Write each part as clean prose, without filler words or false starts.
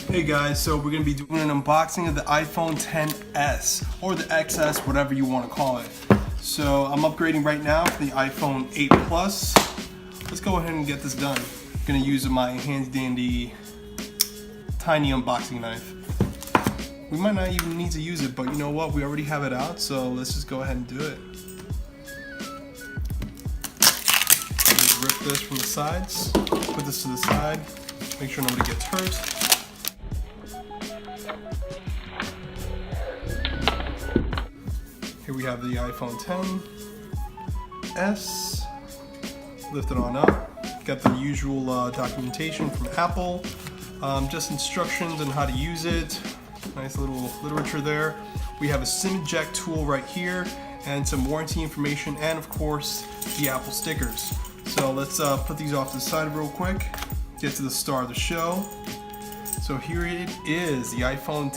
Hey guys, so we're going to be doing an unboxing of the iPhone XS or the XS, whatever you want to call it. So I'm upgrading right now for the iPhone 8 Plus. Let's go ahead and get this done. I'm going to use my handy dandy tiny unboxing knife. We might not even need to use it, but you know what? We already have it out, so let's just go ahead and do it. Just rip this from the sides, put this to the side, make sure nobody gets hurt. Here we have the iPhone XS, lift it on up, got the usual documentation from Apple, just instructions on how to use it, nice little literature there. We have a SIM eject tool right here, and some warranty information, and of course, the Apple stickers. So let's put these off to the side real quick, get to the star of the show. So here it is, the iPhone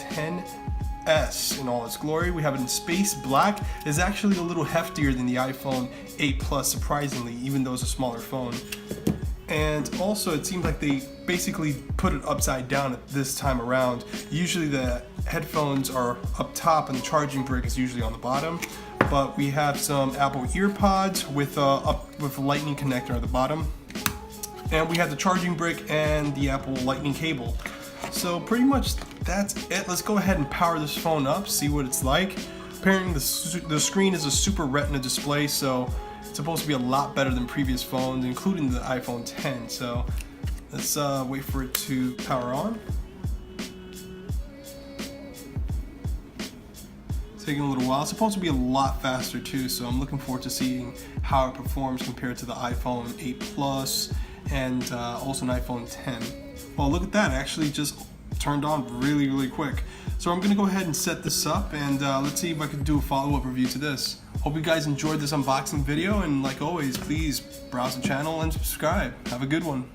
XS in all its glory. We have it in space black. It's actually a little heftier than the iPhone 8 Plus, surprisingly, even though it's a smaller phone. And also, it seems like they basically put it upside down at this time around. Usually the headphones are up top and the charging brick is usually on the bottom. But we have some Apple EarPods with a lightning connector at the bottom. And we have the charging brick and the Apple lightning cable. So pretty much that's it. Let's go ahead and power this phone up, see what it's like. Apparently the screen is a Super Retina display, so it's supposed to be a lot better than previous phones, including the iPhone X. So let's wait for it to power on. It's taking a little while. It's supposed to be a lot faster too, so I'm looking forward to seeing how it performs compared to the iPhone 8 Plus and also an iPhone X. Well, look at that, it actually just turned on really quick. So I'm gonna go ahead and set this up, and let's see if I can do a follow-up review to this. Hope you guys enjoyed this unboxing video, and like always, please browse the channel and subscribe. Have a good one.